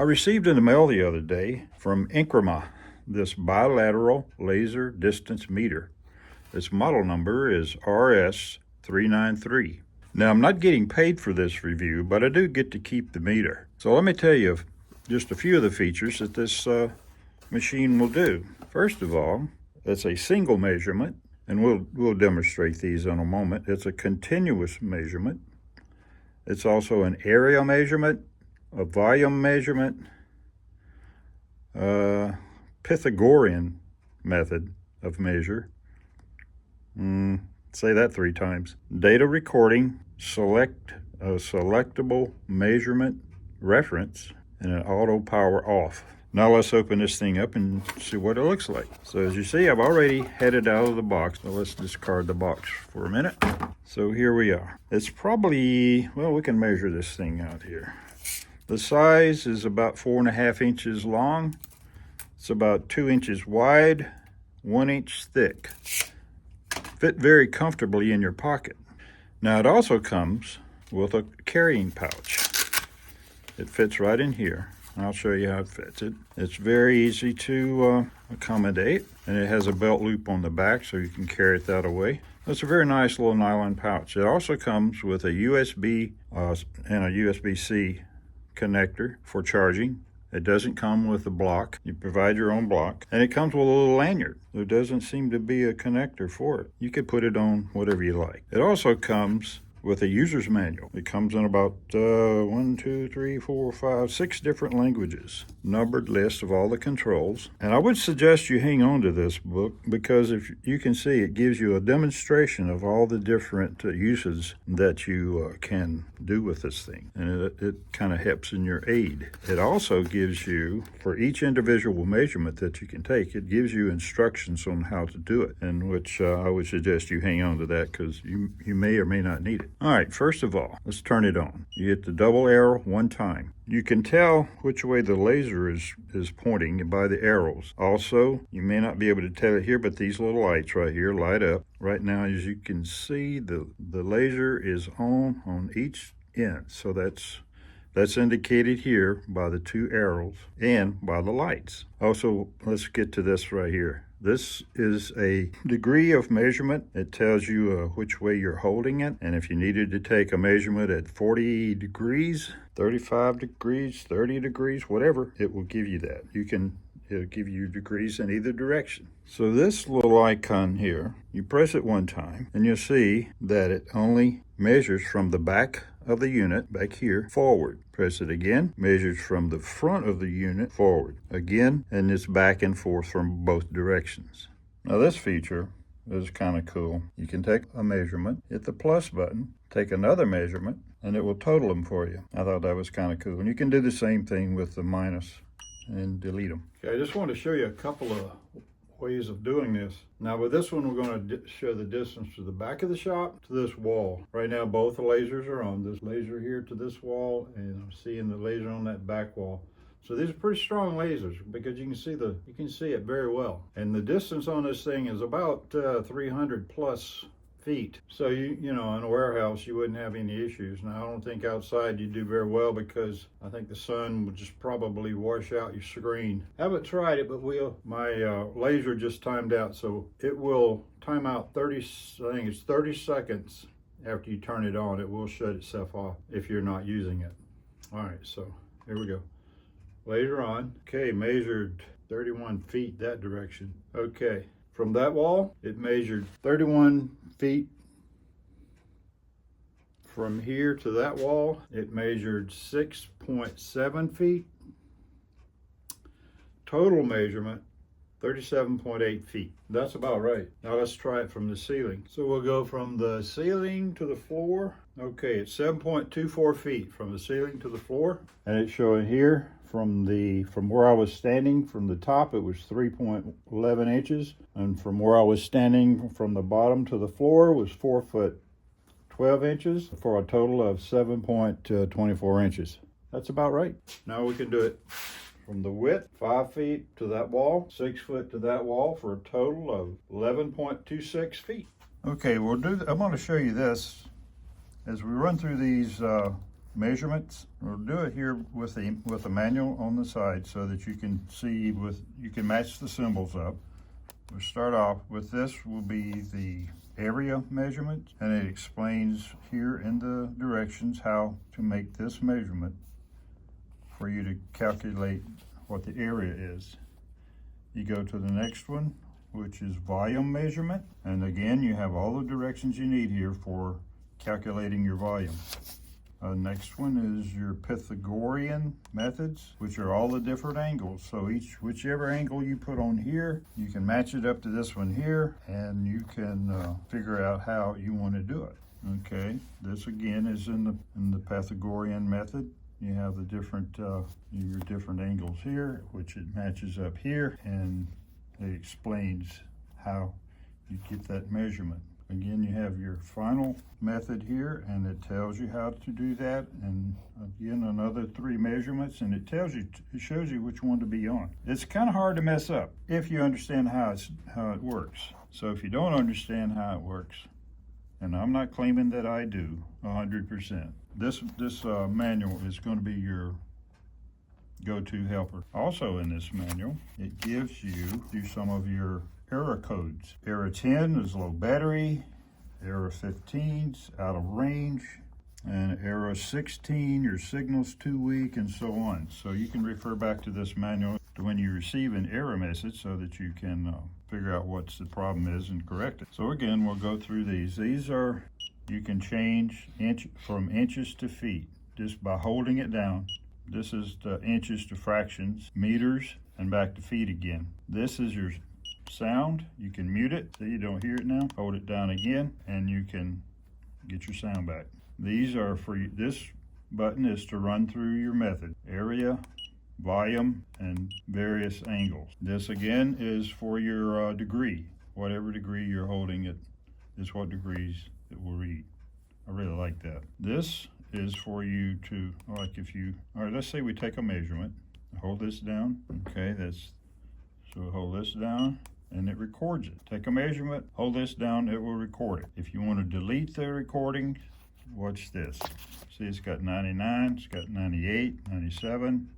I received in the mail the other day from InKerma this bilateral laser distance meter. Its model number is RS393. Now, I'm not getting paid for this review, but I do get to keep the meter. So let me tell you just a few of the features that this machine will do. First of all, it's a single measurement, and we'll demonstrate these in a moment. It's a continuous measurement. It's also an area measurement, a volume measurement, Pythagorean method of measure. Say that 3 times. Data recording, select a selectable measurement reference, and an auto power off. Now let's open this thing up and see what it looks like. So as you see, I've already had it out of the box. So let's discard the box for a minute. So here we are. It's probably, well, we can measure this thing out here. The size is about 4.5 inches long. It's about 2 inches wide, 1 inch thick. Fit very comfortably in your pocket. Now it also comes with a carrying pouch. It fits right in here. I'll show you how it fits. It's very easy to accommodate, and it has a belt loop on the back so you can carry it that away. It's a very nice little nylon pouch. It also comes with a USB and a USB-C connector for charging. It doesn't come with a block. You provide your own block. And it comes with a little lanyard. There doesn't seem to be a connector for it. You could put it on whatever you like. It also comes with a user's manual. It comes in about 6 different languages, numbered list of all the controls. And I would suggest you hang on to this book because if you can see, it gives you a demonstration of all the different uses that you can do with this thing. And it kind of helps in your aid. It also gives you, for each individual measurement that you can take, it gives you instructions on how to do it, in which I would suggest you hang on to that because you may or may not need it. All right, first of all, let's turn it on. You hit the double arrow 1 time. You can tell which way the laser is pointing by the arrows. Also, you may not be able to tell it here, but these little lights right here light up. Right now, as you can see, the laser is on each end. So that's indicated here by the 2 arrows and by the lights. Also, let's get to this right here. This is a degree of measurement. It tells you which way you're holding it. And if you needed to take a measurement at 40 degrees, 35 degrees, 30 degrees, whatever, it will give you that. It'll give you degrees in either direction. So this little icon here, you press it 1 time and you'll see that it only measures from the back of the unit, back here, forward. Press it again, measures from the front of the unit forward. Again, and it's back and forth from both directions. Now this feature is kind of cool. You can take a measurement, hit the plus button, take another measurement, and it will total them for you. I thought that was kind of cool. And you can do the same thing with the minus and delete them. Okay, I just want to show you a couple of ways of doing this. Now with this one, we're going to show the distance to the back of the shop to this wall. Right now both the lasers are on. This laser here to this wall, and I'm seeing the laser on that back wall. So these are pretty strong lasers because you can see it very well. And the distance on this thing is about 300 plus feet. So you know, in a warehouse you wouldn't have any issues. Now I don't think outside you do very well because I think the sun would just probably wash out your screen. Haven't tried it, but my laser just timed out, so it will time out 30 seconds after you turn it on. It will shut itself off if you're not using it. All right, so here we go. Laser on. Okay, measured 31 feet that direction. Okay, from that wall it measured 31 feet. From here to that wall it measured 6.7 feet. Total measurement 37.8 feet. That's about right. Now let's try it from the ceiling. So we'll go from the ceiling to the floor. Okay, it's 7.24 feet from the ceiling to the floor, and it's showing here from where I was standing from the top, it was 3.11 inches, and from where I was standing from the bottom to the floor was 4 foot 12 inches for a total of 7.24 inches. That's about right. Now we can do it from the width, 5 feet to that wall, 6 foot to that wall, for a total of 11.26 feet. Okay, I'm going to show you this as we run through these measurements. We'll do it here with the manual on the side so that you can see you can match the symbols up. We'll start off with this will be the area measurement, and it explains here in the directions how to make this measurement for you to calculate what the area is. You go to the next one, which is volume measurement, and again you have all the directions you need here for calculating your volume. Next one is your Pythagorean methods, which are all the different angles. So whichever angle you put on here, you can match it up to this one here, and you can figure out how you want to do it. Okay, this again is in the Pythagorean method. You have the different your different angles here, which it matches up here, and it explains how you get that measurement. Again, you have your final method here, and it tells you how to do that. And again, another 3 measurements, and it shows you which one to be on. It's kind of hard to mess up if you understand how it works. So if you don't understand how it works, and I'm not claiming that I do 100%, this manual is going to be your go-to helper. Also in this manual, it gives you some of your error codes. Error 10 is low battery, error 15 is out of range, and error 16, your signal's too weak, and so on. So you can refer back to this manual to when you receive an error message so that you can figure out what the problem is and correct it. So again, we'll go through these. These are, you can change from inches to feet just by holding it down. This is the inches to fractions, meters, and back to feet again. This is your sound. You can mute it so you don't hear it now. Hold it down again and you can get your sound back. These are for you. This button is to run through your method, area, volume, and various angles. This again is for your degree. Whatever degree you're holding it is what degrees it will read. I really like that. This is for you to, like if you, all right, let's say we take a measurement, hold this down. Okay, so hold this down and it records it. Take a measurement, hold this down, it will record it. If you want to delete the recording, watch this. See, it's got 99, it's got 98, 97,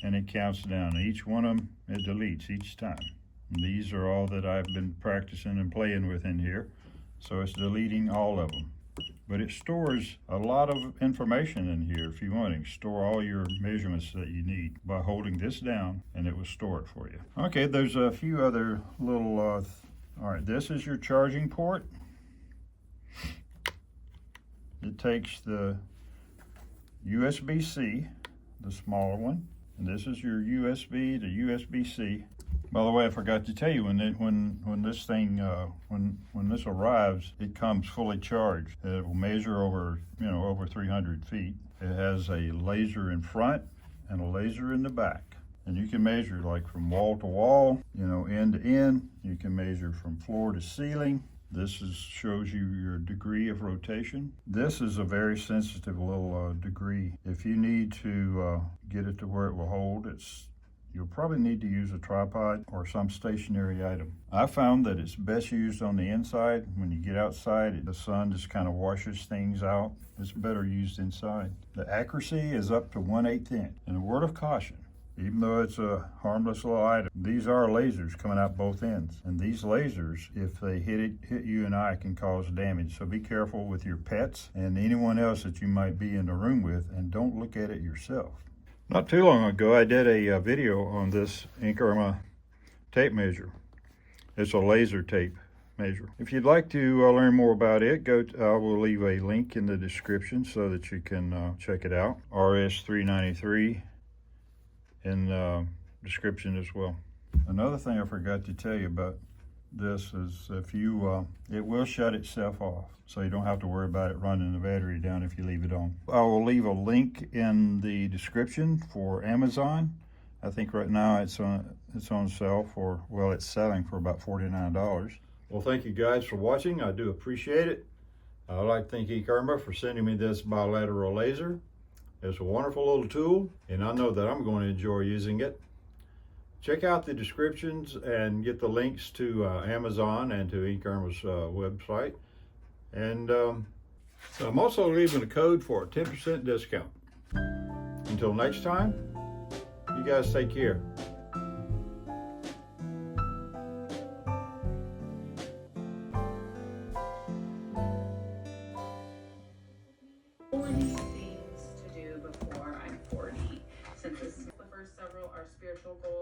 and it counts down. Each one of them, it deletes each time. And these are all that I've been practicing and playing with in here. So it's deleting all of them. But it stores a lot of information in here if you want to store all your measurements that you need by holding this down, and it will store it for you. Okay, there's a few other little, all right, this is your charging port. It takes the USB-C, the smaller one, and this is your USB to USB-C. By the way, I forgot to tell you, when this thing when this arrives, it comes fully charged. It will measure over over 300 feet. It has a laser in front and a laser in the back, and you can measure like from wall to wall, end to end. You can measure from floor to ceiling. This shows you your degree of rotation. This is a very sensitive little degree. If you need to get it to where it will hold, you'll probably need to use a tripod or some stationary item. I found that it's best used on the inside. When you get outside, the sun just kind of washes things out. It's better used inside. The accuracy is up to 1/8 inch. And a word of caution, even though it's a harmless little item, these are lasers coming out both ends. And these lasers, if they hit you and I, can cause damage. So be careful with your pets and anyone else that you might be in the room with, and don't look at it yourself. Not too long ago, I did a video on this InKerma tape measure. It's a laser tape measure. If you'd like to learn more about it, I will leave a link in the description so that you can check it out. RS393 in the description as well. Another thing I forgot to tell you about this is if you, it will shut itself off, so you don't have to worry about it running the battery down if you leave it on. I will leave a link in the description for Amazon. I think right now it's on sale for, well, it's selling for about $49. Well, thank you guys for watching. I do appreciate it. I'd like to thank InKerma for sending me this bilateral laser. It's a wonderful little tool, and I know that I'm going to enjoy using it. Check out the descriptions and get the links to Amazon and to InKerma's website. And So I'm also leaving a code for a 10% discount. Until next time, you guys take care. Things to do before I'm 40. Since this is the first several are spiritual goals.